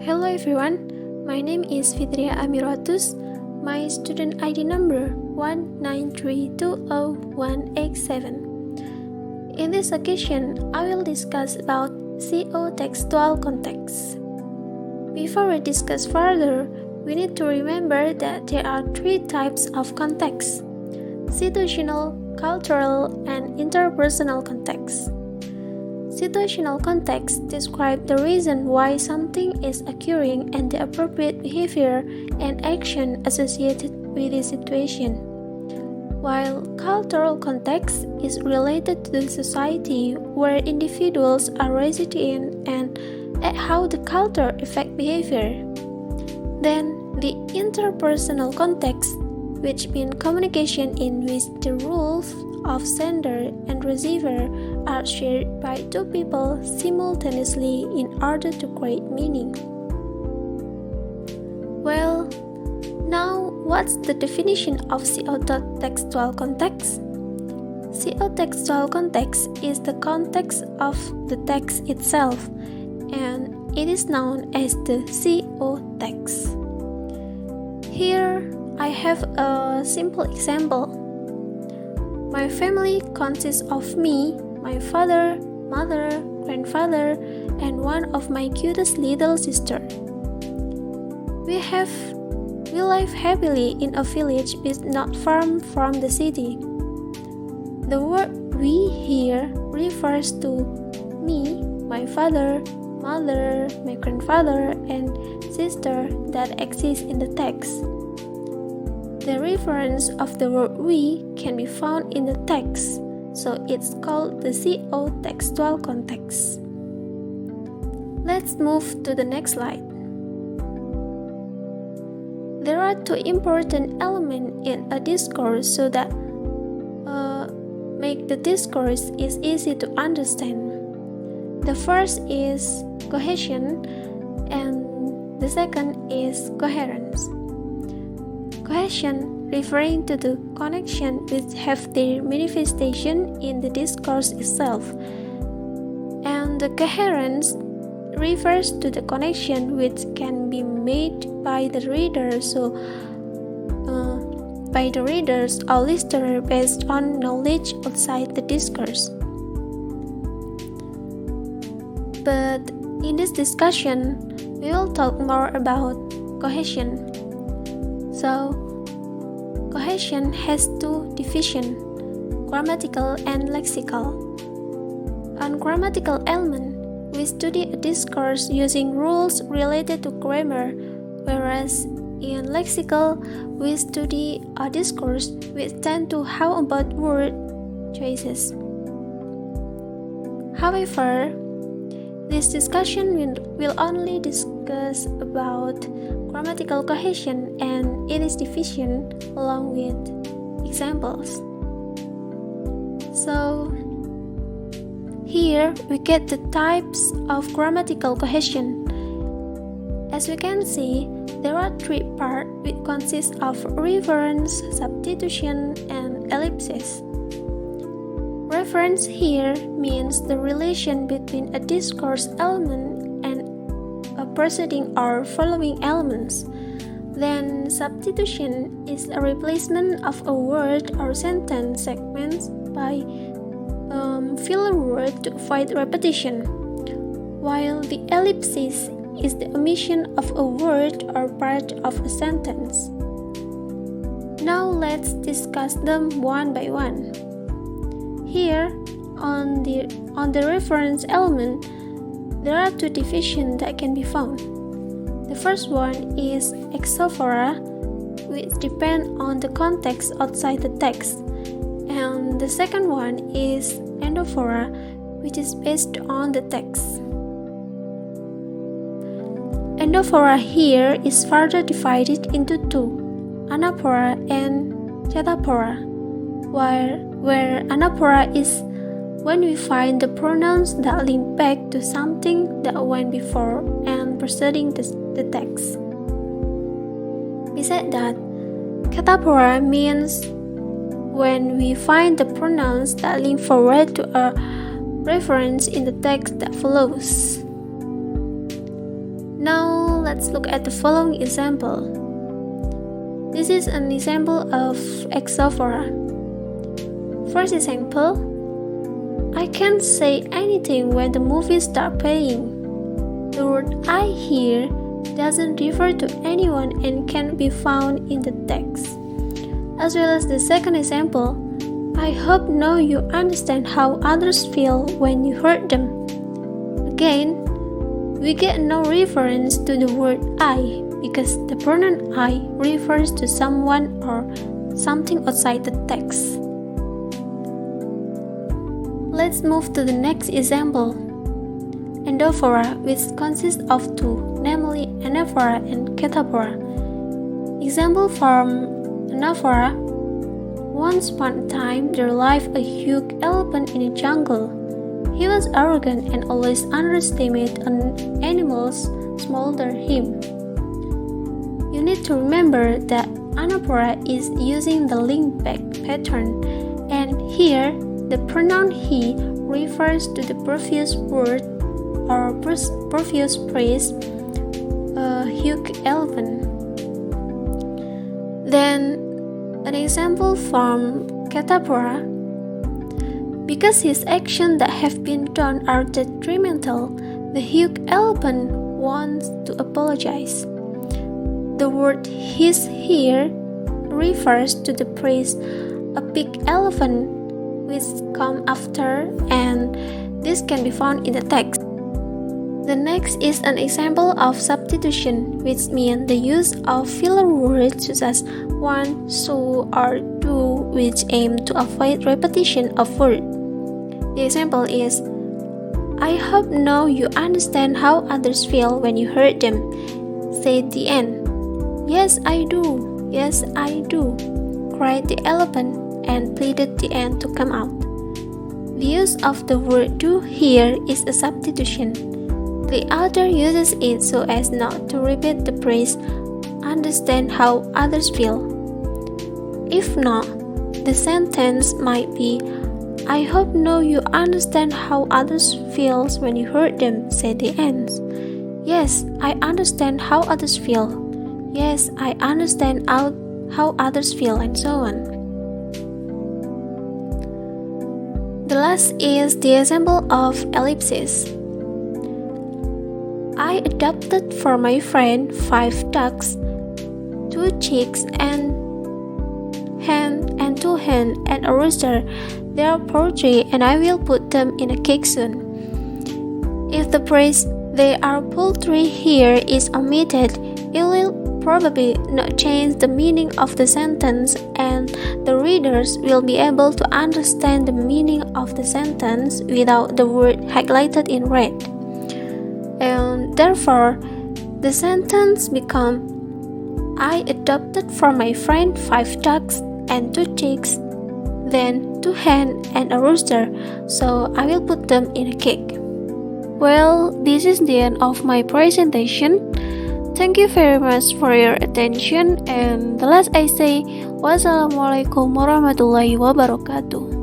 Hello everyone, my name is Fitria Amirotus. My student ID number 193200187. In this occasion, I will discuss about co-textual context. Before we discuss further, we need to remember that there are three types of context: situational, cultural, and interpersonal context. Situational context describes the reason why something is occurring and the appropriate behavior and action associated with the situation, while cultural context is related to the society where individuals are raised in and at how the culture affects behavior. Then, the interpersonal context, which means communication in which the rules of sender and receiver are shared by two people simultaneously in order to create meaning. Well, now what's the definition of co-textual context? Co-textual context is the context of the text itself, and it is known as the co-text. Here, I have a simple example. My family consists of me, my father, mother, grandfather, and one of my cutest little sister. We live happily in a village not far from the city. The word "we" here refers to me, my father, mother, my grandfather, and sister that exist in the text. The reference of the word "we" can be found in the text, so it's called the co-textual context. Let's move to the next slide. There are two important elements in a discourse so that make the discourse is easy to understand. The first is cohesion, and the second is coherence. Cohesion referring to the connection which have their manifestation in the discourse itself, and the coherence refers to the connection which can be made by the reader, by the readers or listener based on knowledge outside the discourse. But in this discussion, we will talk more about cohesion. So, cohesion has two divisions, grammatical and lexical. On grammatical element, we study a discourse using rules related to grammar, whereas in lexical, we study a discourse which tend to how about word choices. However, this discussion will only discuss about grammatical cohesion and its division along with examples. So, here we get the types of grammatical cohesion. As we can see, there are three parts which consist of reference, substitution, and ellipsis. Reference here means the relation between a discourse element and a preceding or following elements. Then substitution is a replacement of a word or sentence segments by filler word to avoid repetition, while the ellipsis is the omission of a word or part of a sentence. Now let's discuss them one by one. Here, on the reference element, there are two divisions that can be found. The first one is exophora, which depend on the context outside the text, and the second one is endophora, which is based on the text. Endophora here is further divided into two, anaphora and cataphora, where anaphora is when we find the pronouns that link back to something that went before and preceding the text. Besides that, cataphora means when we find the pronouns that link forward to a reference in the text that follows. Now let's look at the following example. This is an example of exophora. First example, I can't say anything when the movie starts playing. The word I here doesn't refer to anyone and can be found in the text. As well as the second example, I hope now you understand how others feel when you hurt them. Again, we get no reference to the word I because the pronoun I refers to someone or something outside the text. Let's move to the next example. Endophora, which consists of two, namely anaphora and cataphora. Example from anaphora. Once upon a time, there lived a huge elephant in a jungle. He was arrogant and always underestimated animals smaller than him. You need to remember that anaphora is using the link back pattern, and here the pronoun he refers to the previous word or previous phrase, a huge elephant. Then an example from cataphora. Because his actions that have been done are detrimental, the huge elephant wants to apologize. The word his here refers to the phrase a big elephant, which comes after, and this can be found in the text. The next is an example of substitution, which means the use of filler words such as one, so, or do, which aim to avoid repetition of words. The example is, I hope now you understand how others feel when you hurt them. Say the end. Yes, I do. Yes, I do. Cried the elephant and pleaded the end to come out. The use of the word do here is a substitution. The author uses it so as not to repeat the phrase, understand how others feel. If not, the sentence might be, I hope now you understand how others feel when you hurt them, said the ants. Yes, I understand how others feel. Yes, I understand how others feel, and so on. The last is the example of ellipsis. I adopted for my friend 5 ducks, 2 chicks, and 2 hens, and a rooster. They are poultry, and I will put them in a cake soon. If the phrase they are poultry here is omitted, it will probably not change the meaning of the sentence, and the readers will be able to understand the meaning of the sentence without the word highlighted in red. And therefore, the sentence becomes, I adopted for my friend 5 ducks and 2 chicks, then 2 hens and a rooster, so I will put them in a cake. Well, this is the end of my presentation. Thank you very much for your attention, and the last I say, wassalamualaikum warahmatullahi wabarakatuh.